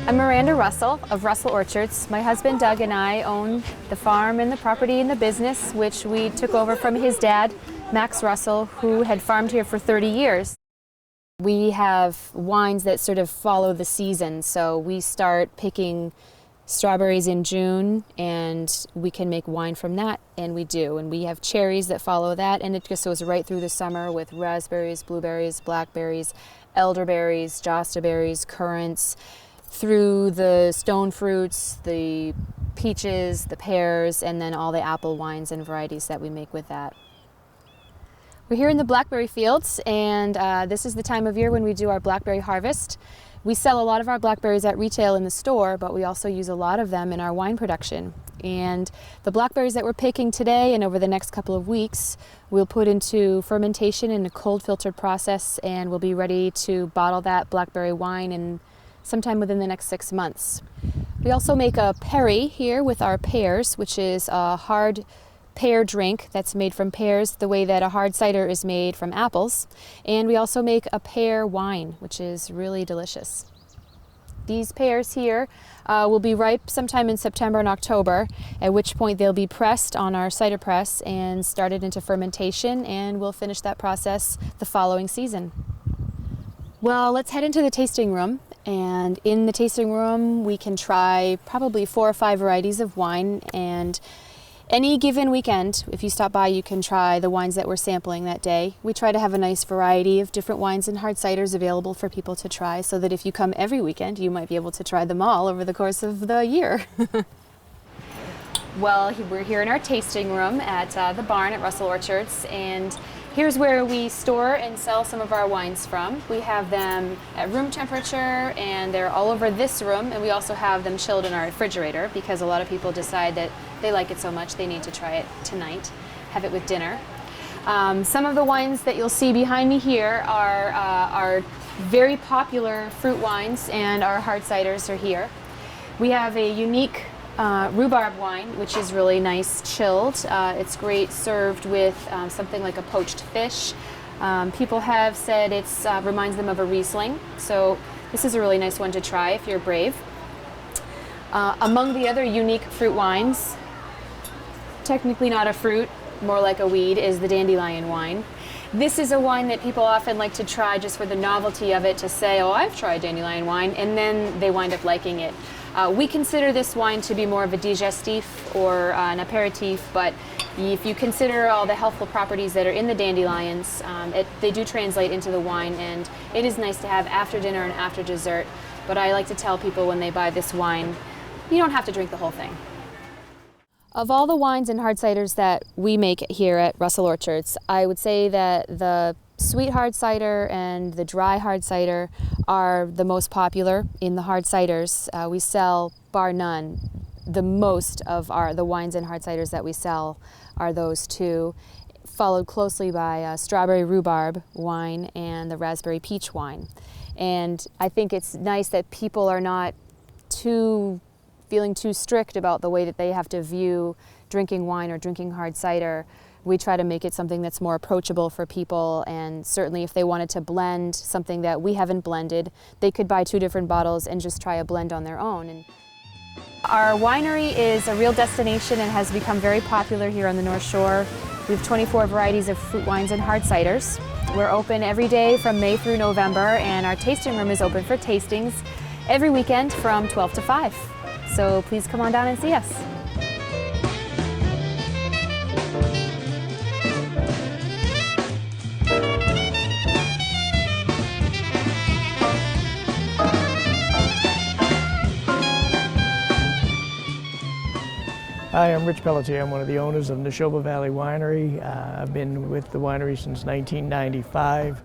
I'm Miranda Russell of Russell Orchards. My husband Doug and I own the farm and the property and the business, which we took over from his dad, Max Russell, who had farmed here for 30 years. We have wines that sort of follow the season, so we start picking strawberries in June and we can make wine from that, and we do. And we have cherries that follow that, and it just goes right through the summer with raspberries, blueberries, blackberries, elderberries, josta berries, currants, through the stone fruits, the peaches, the pears, and then all the apple wines and varieties that we make with that. We're here in the blackberry fields, and this is the time of year when we do our blackberry harvest. We sell a lot of our blackberries at retail in the store, but we also use a lot of them in our wine production. And the blackberries that we're picking today and over the next couple of weeks, we'll put into fermentation in a cold filtered process, and we'll be ready to bottle that blackberry wine in sometime within the next 6 months. We also make a perry here with our pears, which is a hard pear drink that's made from pears the way that a hard cider is made from apples. And we also make a pear wine, which is really delicious. These pears here will be ripe sometime in September and October, at which point they'll be pressed on our cider press and started into fermentation, and we'll finish that process the following season. Well, let's head into the tasting room. And in the tasting room, we can try probably 4 or 5 varieties of wine. And any given weekend, if you stop by, you can try the wines that we're sampling that day. We try to have a nice variety of different wines and hard ciders available for people to try, so that if you come every weekend, you might be able to try them all over the course of the year. Well, we're here in our tasting room at the barn at Russell Orchards, and here's where we store and sell some of our wines from. We have them at room temperature, and they're all over this room, and we also have them chilled in our refrigerator because a lot of people decide that they like it so much they need to try it tonight, have it with dinner. Some of the wines that you'll see behind me here are our very popular fruit wines, and our hard ciders are here. We have a unique rhubarb wine, which is really nice chilled. It's great served with something like a poached fish. People have said it reminds them of a Riesling, so this is a really nice one to try if you're brave. Among the other unique fruit wines, technically not a fruit, more like a weed, is the dandelion wine. This is a wine that people often like to try just for the novelty of it, to say, oh, I've tried dandelion wine, and then they wind up liking it. We consider this wine to be more of a digestif or an aperitif, but if you consider all the healthful properties that are in the dandelions, they do translate into the wine, and it is nice to have after dinner and after dessert. But I like to tell people when they buy this wine, you don't have to drink the whole thing. Of all the wines and hard ciders that we make here at Russell Orchards, I would say that the sweet hard cider and the dry hard cider are the most popular in the hard ciders. We sell, bar none, the most of the wines and hard ciders that we sell are those two, followed closely by strawberry rhubarb wine and the raspberry peach wine. And I think it's nice that people are not feeling too strict about the way that they have to view drinking wine or drinking hard cider. We try to make it something that's more approachable for people, and certainly if they wanted to blend something that we haven't blended, they could buy 2 different bottles and just try a blend on their own. And our winery is a real destination and has become very popular here on the North Shore. We have 24 varieties of fruit wines and hard ciders. We're open every day from May through November, and our tasting room is open for tastings every weekend from 12 to 5. So please come on down and see us. Hi, I'm Rich Pelletier. I'm one of the owners of Neshoba Valley Winery. I've been with the winery since 1995.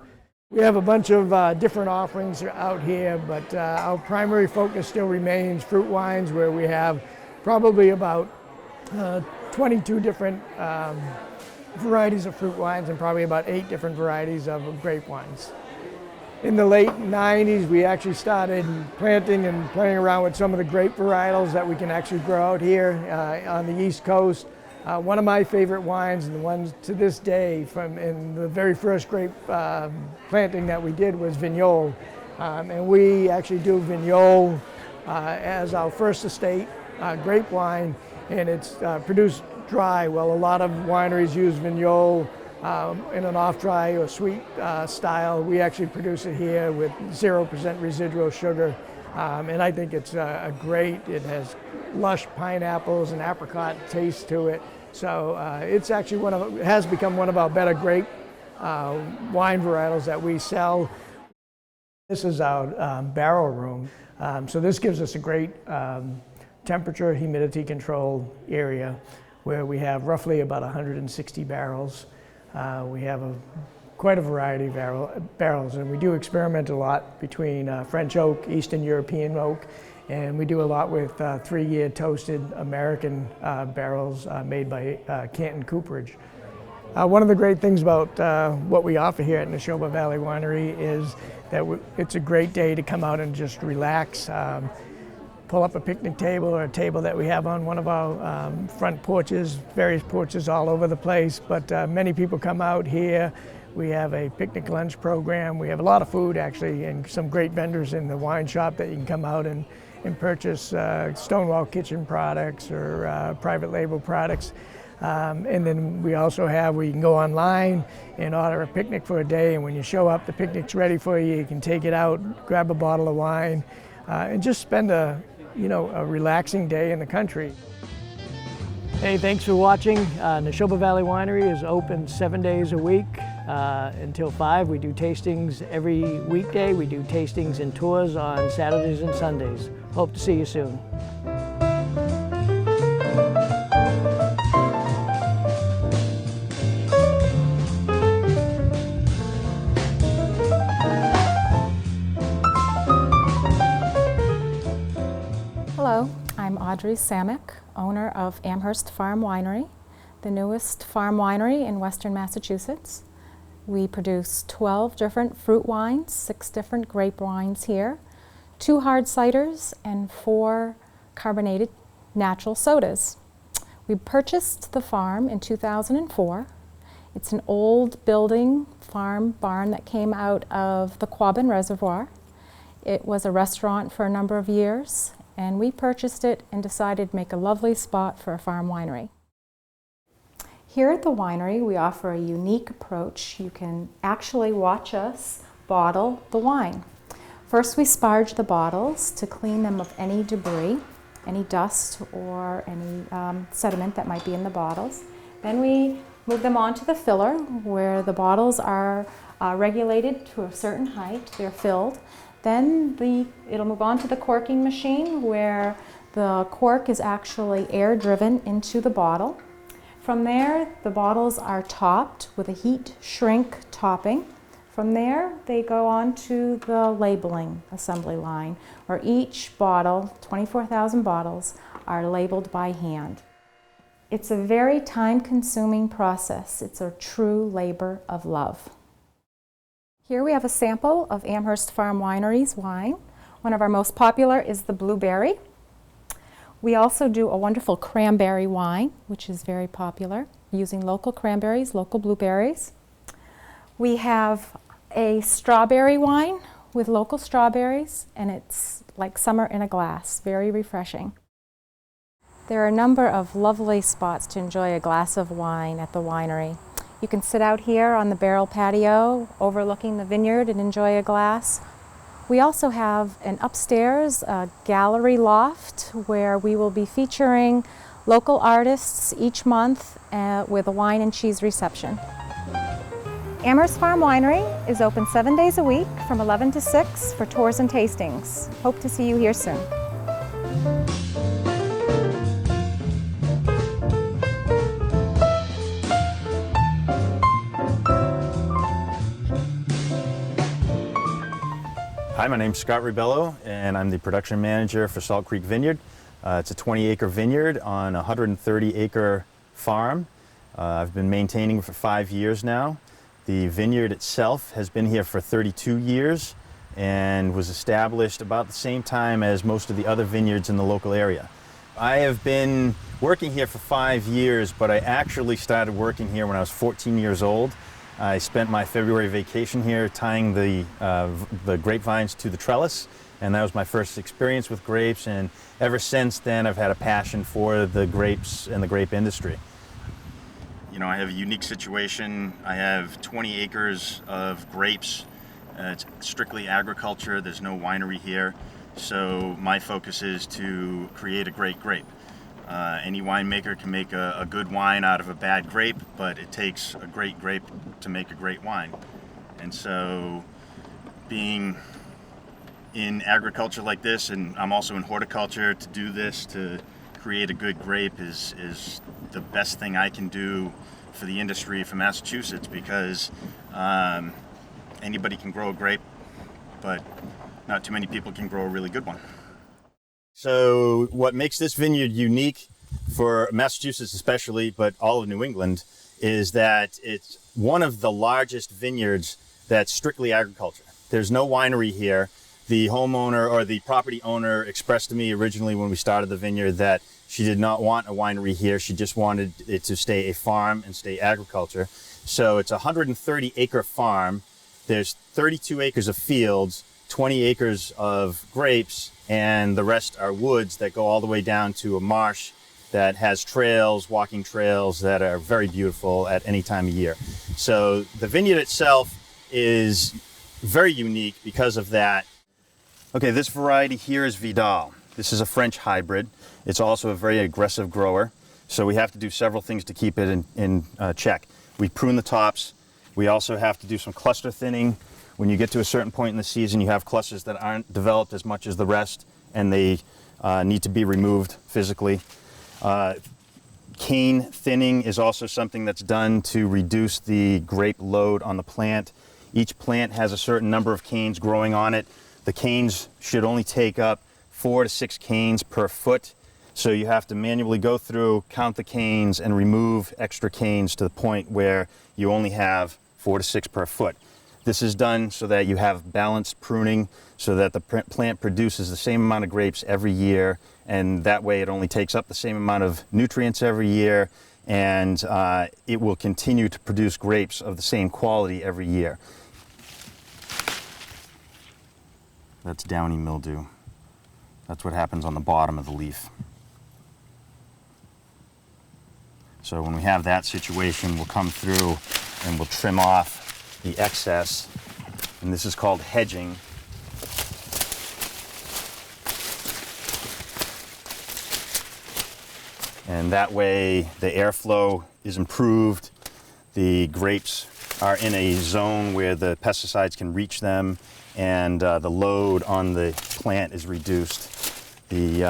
We have a bunch of different offerings out here, but our primary focus still remains fruit wines, where we have probably about 22 different varieties of fruit wines and probably about 8 different varieties of grape wines. In the late 90s, we actually started planting and playing around with some of the grape varietals that we can actually grow out here on the East Coast. One of my favorite wines, and the ones to this day from in the very first grape planting that we did, was Vignoles. And we actually do Vignoles as our first estate grape wine, and it's produced dry. Well, a lot of wineries use Vignoles in an off-dry or sweet style. We actually produce it here with 0% residual sugar, and I think it's it has lush pineapples and apricot taste to it. So it's actually it has become one of our better grape wine varietals that we sell. This is our barrel room. So this gives us a great temperature, humidity control area where we have roughly about 160 barrels. We have quite a variety of barrels, and we do experiment a lot between French oak, Eastern European oak, and we do a lot with 3-year toasted American barrels made by Canton Cooperage. One of the great things about what we offer here at Neshoba Valley Winery is that it's a great day to come out and just relax. Pull up a picnic table or a table that we have on one of our front porches, various porches all over the place, but many people come out here. We have a picnic lunch program. We have a lot of food actually, and some great vendors in the wine shop that you can come out and purchase Stonewall Kitchen products or private label products. And then we also where you can go online and order a picnic for a day, and when you show up, the picnic's ready for you. You can take it out, grab a bottle of wine, and just spend a relaxing day in the country. Hey, thanks for watching. Neshoba Valley Winery is open 7 days a week until 5. We do tastings every weekday. We do tastings and tours on Saturdays and Sundays. Hope to see you soon. Hello, I'm Audrey Samick, owner of Amherst Farm Winery, the newest farm winery in Western Massachusetts. We produce 12 different fruit wines, 6 different grape wines here, 2 hard ciders, and 4 carbonated natural sodas. We purchased the farm in 2004. It's an old building, farm barn that came out of the Quabbin Reservoir. It was a restaurant for a number of years, and we purchased it and decided to make a lovely spot for a farm winery. Here at the winery, we offer a unique approach. You can actually watch us bottle the wine. First, we sparge the bottles to clean them of any debris, any dust or any sediment that might be in the bottles. Then we move them on to the filler, where the bottles are regulated to a certain height. They're filled. Then it'll move on to the corking machine, where the cork is actually air driven into the bottle. From there, the bottles are topped with a heat shrink topping. From there, they go on to the labeling assembly line, where each bottle, 24,000 bottles, are labeled by hand. It's a very time-consuming process. It's a true labor of love. Here we have a sample of Amherst Farm Winery's wine. One of our most popular is the blueberry. We also do a wonderful cranberry wine, which is very popular, using local cranberries, local blueberries. We have a strawberry wine with local strawberries, and it's like summer in a glass, very refreshing. There are a number of lovely spots to enjoy a glass of wine at the winery. You can sit out here on the barrel patio overlooking the vineyard and enjoy a glass. We also have an upstairs gallery loft where we will be featuring local artists each month with a wine and cheese reception. Amherst Farm Winery is open 7 days a week from 11 to 6 for tours and tastings. Hope to see you here soon. Hi, my name's Scott Ribello, and I'm the production manager for Salt Creek Vineyard. It's a 20-acre vineyard on a 130-acre farm. I've been maintaining it for 5 years now. The vineyard itself has been here for 32 years. and was established about the same time as most of the other vineyards in the local area. I have been working here for 5 years, but I actually started working here when I was 14 years old. I spent my February vacation here tying the grapevines to the trellis, and that was my first experience with grapes, and ever since then I've had a passion for the grapes and the grape industry. You know, I have a unique situation. I have 20 acres of grapes. It's strictly agriculture. There's no winery here. So my focus is to create a great grape. Any winemaker can make a good wine out of a bad grape, but it takes a great grape to make a great wine. And so being in agriculture like this, and I'm also in horticulture, to do this, to create a good grape is the best thing I can do for the industry for Massachusetts, because anybody can grow a grape, but not too many people can grow a really good one. So what makes this vineyard unique for Massachusetts especially, but all of New England, is that it's one of the largest vineyards that's strictly agriculture. There's no winery here. The homeowner or the property owner expressed to me originally when we started the vineyard that she did not want a winery here. She just wanted it to stay a farm and stay agriculture. So it's a 130-acre farm. There's 32 acres of fields, 20 acres of grapes, and the rest are woods that go all the way down to a marsh that has trails, walking trails that are very beautiful at any time of year. So the vineyard itself is very unique because of that. Okay, this variety here is Vidal. This is a French hybrid. It's also a very aggressive grower, so we have to do several things to keep it in check. We prune the tops. We also have to do some cluster thinning. When you get to a certain point in the season, you have clusters that aren't developed as much as the rest, and they need to be removed physically. Cane thinning is also something that's done to reduce the grape load on the plant. Each plant has a certain number of canes growing on it. The canes should only take up 4 to 6 canes per foot. So you have to manually go through, count the canes, and remove extra canes to the point where you only have 4 to 6 per foot. This is done so that you have balanced pruning, so that the plant produces the same amount of grapes every year, and that way it only takes up the same amount of nutrients every year, and it will continue to produce grapes of the same quality every year. That's downy mildew. That's what happens on the bottom of the leaf. So when we have that situation, we'll come through and we'll trim off the excess, and this is called hedging. And that way the airflow is improved, the grapes are in a zone where the pesticides can reach them, and the load on the plant is reduced. The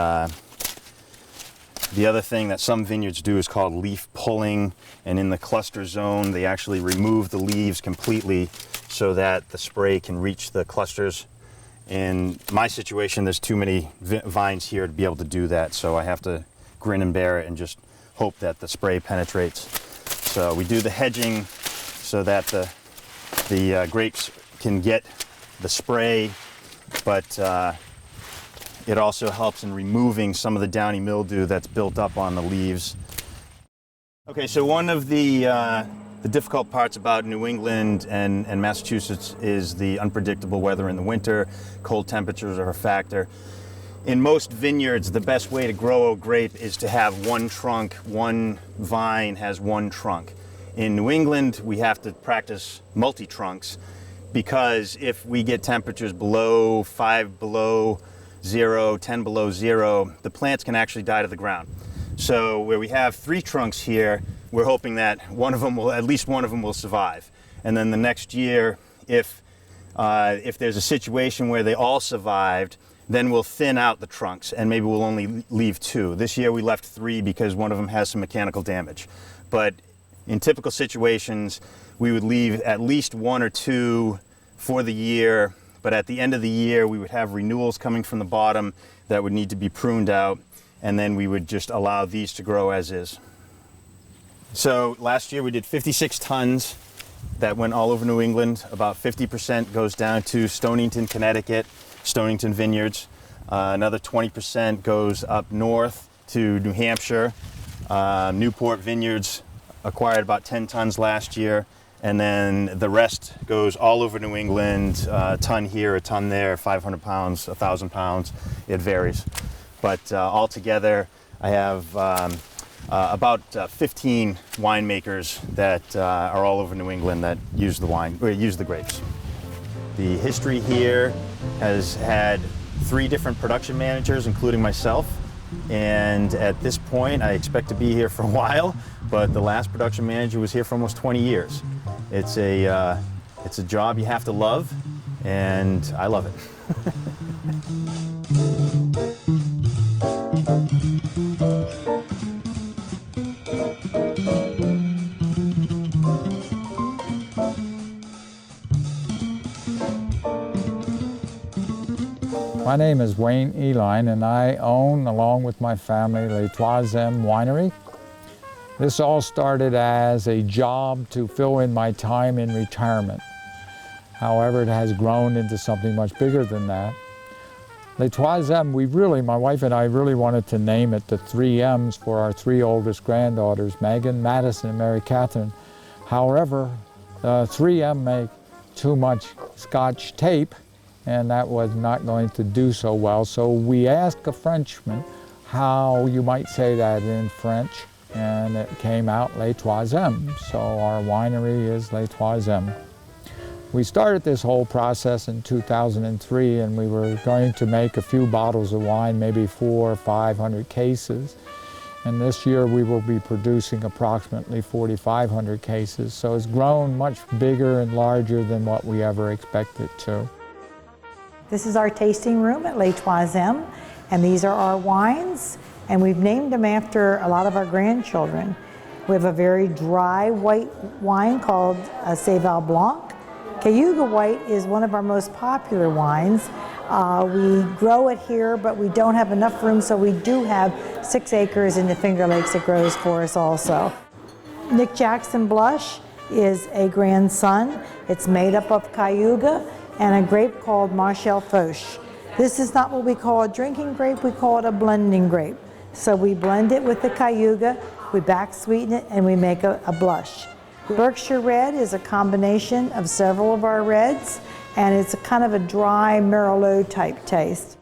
other thing that some vineyards do is called leaf pulling, and in the cluster zone they actually remove the leaves completely so that the spray can reach the clusters. In my situation, there's too many vines here to be able to do that, so I have to grin and bear it and just hope that the spray penetrates. So we do the hedging so that the grapes can get the spray, but it also helps in removing some of the downy mildew that's built up on the leaves. Okay, so one of the difficult parts about New England and Massachusetts is the unpredictable weather in the winter. Cold temperatures are a factor. In most vineyards, the best way to grow a grape is to have one trunk, one vine has one trunk. In New England, we have to practice multi-trunks, because if we get temperatures below 5 below 0, 10 below 0, the plants can actually die to the ground. So where we have 3 trunks here, we're hoping that at least one of them will survive. And then the next year, if there's a situation where they all survived, then we'll thin out the trunks and maybe we'll only leave 2. This year we left 3 because one of them has some mechanical damage. But in typical situations, we would leave at least 1 or 2 for the year, but at the end of the year we would have renewals coming from the bottom that would need to be pruned out, and then we would just allow these to grow as is. So last year we did 56 tons that went all over New England. About 50% goes down to Stonington, Connecticut, Stonington Vineyards. Another 20% goes up north to New Hampshire. Newport Vineyards acquired about 10 tons last year. And then the rest goes all over New England, a ton here, a ton there, 500 pounds, 1,000 pounds, it varies. But altogether, I have about 15 winemakers that are all over New England that use the wine, or use the grapes. The history here has had 3 different production managers, including myself. And at this point, I expect to be here for a while, but the last production manager was here for almost 20 years. It's a job you have to love, and I love it. My name is Wayne Eline, and I own, along with my family, Les Troisièmes Winery. This all started as a job to fill in my time in retirement. However, it has grown into something much bigger than that. Les Troisièmes, my wife and I really wanted to name it the 3 M's for our 3 oldest granddaughters, Megan, Madison, and Mary Catherine. However, 3M make too much Scotch tape, and that was not going to do so well. So we asked a Frenchman how you might say that in French, and it came out Les Troisièmes. So our winery is Les Troisièmes. We started this whole process in 2003, and we were going to make a few bottles of wine, maybe 400 or 500 cases. And this year we will be producing approximately 4,500 cases. So it's grown much bigger and larger than what we ever expected to. This is our tasting room at Les Troisièmes, and these are our wines, and we've named them after a lot of our grandchildren. We have a very dry white wine called Céval Blanc. Cayuga White is one of our most popular wines. We grow it here, but we don't have enough room, so we do have 6 acres in the Finger Lakes that grows for us also. Nick Jackson Blush is a grandson. It's made up of Cayuga and a grape called Marchal Foch. This is not what we call a drinking grape, we call it a blending grape. So we blend it with the Cayuga, we back sweeten it, and we make a blush. Berkshire Red is a combination of several of our reds, and it's a kind of a dry Merlot type taste.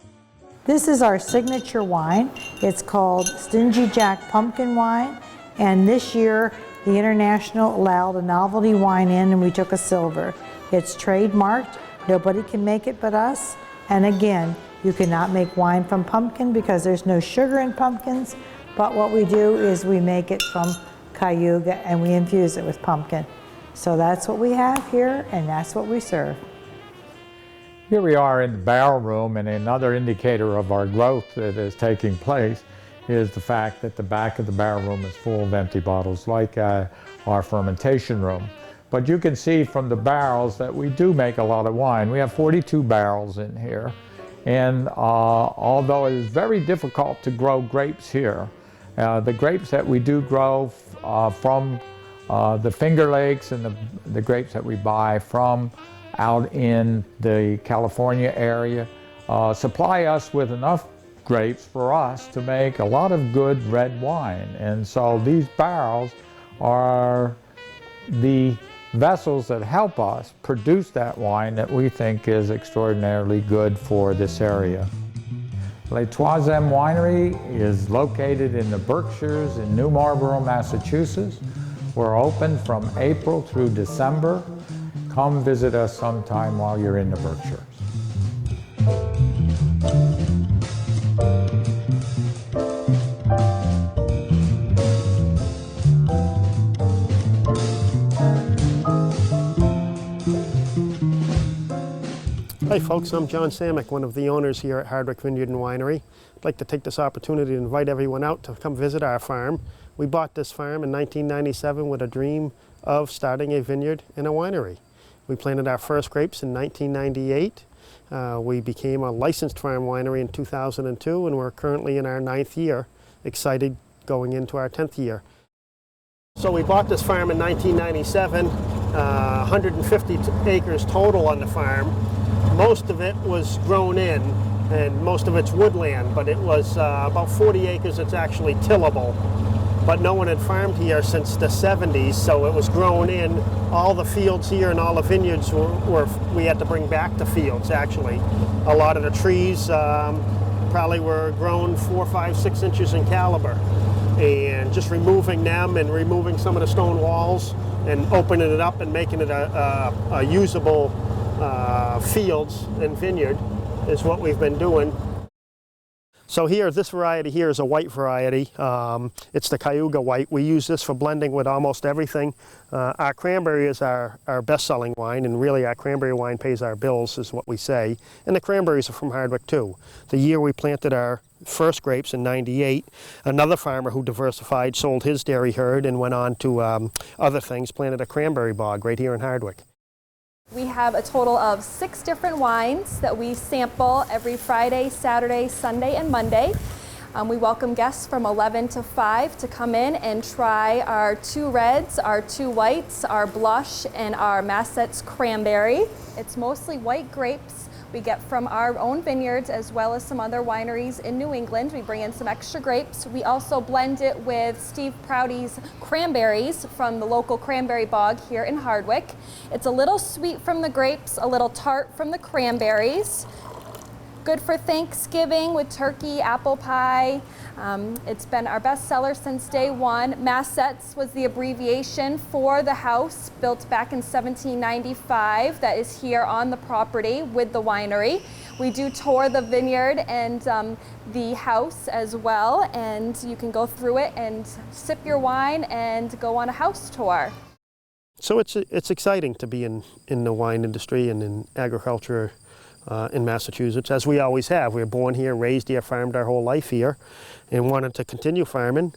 This is our signature wine. It's called Stingy Jack Pumpkin Wine, and this year the International allowed a novelty wine in, and we took a silver. It's trademarked. Nobody can make it but us. And again, you cannot make wine from pumpkin because there's no sugar in pumpkins. But what we do is we make it from Cayuga and we infuse it with pumpkin. So that's what we have here, and that's what we serve. Here we are in the barrel room, and another indicator of our growth that is taking place is the fact that the back of the barrel room is full of empty bottles, like our fermentation room. But you can see from the barrels that we do make a lot of wine. We have 42 barrels in here, and although it is very difficult to grow grapes here, the grapes that we do grow from the Finger Lakes and the grapes that we buy from out in the California area supply us with enough grapes for us to make a lot of good red wine. And so these barrels are the vessels that help us produce that wine that we think is extraordinarily good for this area. Les Troisièmes Winery is located in the Berkshires in New Marlborough, Massachusetts. We're open from April through December. Come visit us sometime while you're in the Berkshires. Hi folks, I'm John Samick, one of the owners here at Hardwick Vineyard and Winery. I'd like to take this opportunity to invite everyone out to come visit our farm. We bought this farm in 1997 with a dream of starting a vineyard and a winery. We planted our first grapes in 1998. We became a licensed farm winery in 2002, and we're currently in our 9th year, excited going into our 10th year. So we bought this farm in 1997. 150 acres total on the farm. Most of it was grown in, and most of it's woodland, but it was about 40 acres that's actually tillable. But no one had farmed here since the 70s, so it was grown in. All the fields here and all the vineyards we had to bring back to fields, actually. A lot of the trees probably were grown 4, 5, 6 inches in caliber. And just removing them and removing some of the stone walls and opening it up and making it a usable fields and vineyard is what we've been doing. So here, this variety here is a white variety. It's the Cayuga White. We use this for blending with almost everything. Our cranberry is our best-selling wine, and really our cranberry wine pays our bills, is what we say. And the cranberries are from Hardwick too. The year we planted our first grapes in '98, another farmer who diversified sold his dairy herd and went on to other things, planted a cranberry bog right here in Hardwick. We have a total of 6 different wines that we sample every Friday, Saturday, Sunday, and Monday. We welcome guests from 11 to 5 to come in and try our 2 reds, our 2 whites, our blush, and our Massett's cranberry. It's mostly white grapes we get from our own vineyards as well as some other wineries in New England. We bring in some extra grapes. We also blend it with Steve Prouty's cranberries from the local cranberry bog here in Hardwick. It's a little sweet from the grapes, a little tart from the cranberries. Good for Thanksgiving with turkey, apple pie. It's been our best seller since day one. Massett's was the abbreviation for the house built back in 1795 that is here on the property with the winery. We do tour the vineyard and the house as well, and you can go through it and sip your wine and go on a house tour. So it's exciting to be in the wine industry and in agriculture in Massachusetts, as we always have. We were born here, raised here, farmed our whole life here, and wanted to continue farming.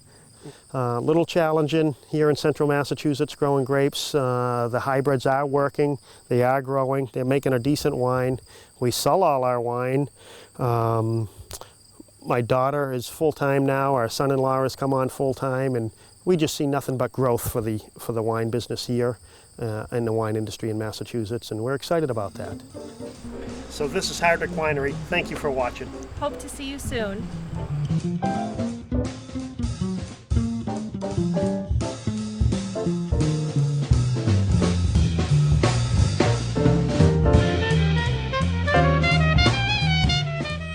A little challenging here in central Massachusetts growing grapes. The hybrids are working, they are growing, they're making a decent wine. We sell all our wine. My daughter is full-time now, our son-in-law has come on full-time, and we just see nothing but growth for the wine business here in the wine industry in Massachusetts, and we're excited about that. So this is Hardwick Winery. Thank you for watching. Hope to see you soon.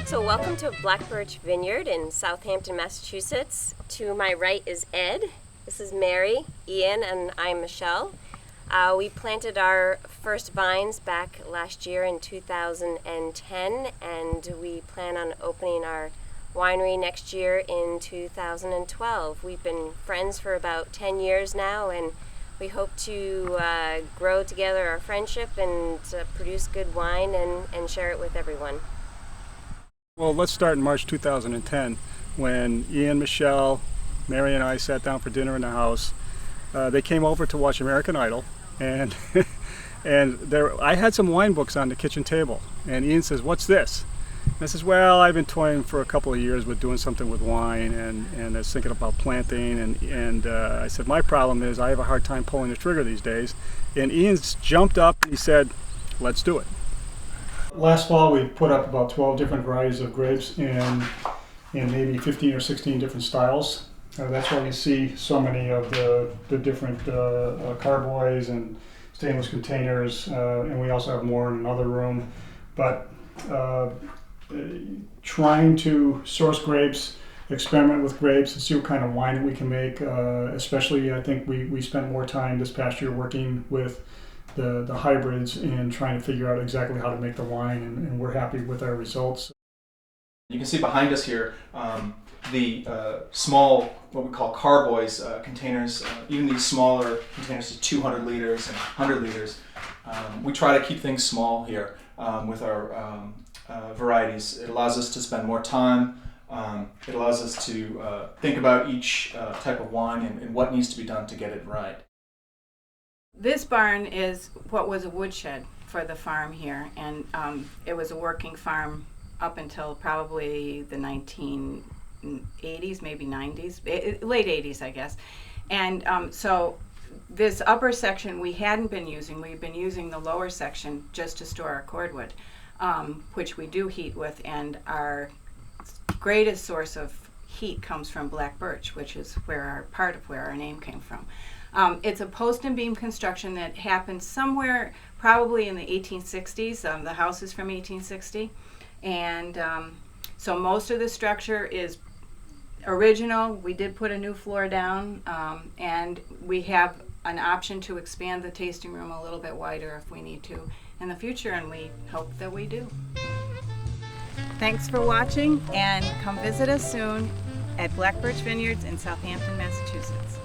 So welcome to Black Birch Vineyard in Southampton, Massachusetts. To my right is Ed. This is Mary, Ian, and I'm Michelle. We planted our first vines back last year in 2010, and we plan on opening our winery next year in 2012. We've been friends for about 10 years now, and we hope to grow together our friendship and produce good wine and share it with everyone. Well, let's start in March 2010 when Ian, Michelle, Mary and I sat down for dinner in the house. They came over to watch American Idol, and I had some wine books on the kitchen table, and Ian says, "What's this?" And I says, "Well, I've been toying for a couple of years with doing something with wine, and I was thinking about planting, and I said, my problem is I have a hard time pulling the trigger these days." And Ian's jumped up and he said, "Let's do it." Last fall we put up about 12 different varieties of grapes in maybe 15 or 16 different styles. That's why you see so many of the different carboys and stainless containers, and we also have more in another room. But trying to source grapes, experiment with grapes, and see what kind of wine we can make. Especially, I think we spent more time this past year working with the hybrids and trying to figure out exactly how to make the wine, and we're happy with our results. You can see behind us here the small, what we call carboys containers, even these smaller containers to 200 liters and 100 liters. We try to keep things small here with our varieties. It allows us to spend more time. It allows us to think about each type of wine and what needs to be done to get it right. This barn is what was a woodshed for the farm here, and it was a working farm up until probably the 1980s, maybe 90s, late 80s, I guess. And so this upper section we hadn't been using. We've been using the lower section just to store our cordwood, which we do heat with, and our greatest source of heat comes from black birch, which is part of where our name came from. It's a post and beam construction that happened somewhere probably in the 1860s. The house is from 1860, and so most of the structure is original. We did put a new floor down, and we have an option to expand the tasting room a little bit wider if we need to in the future, and we hope that we do. Thanks for watching, and come visit us soon at Black Birch Vineyards in Southampton, Massachusetts.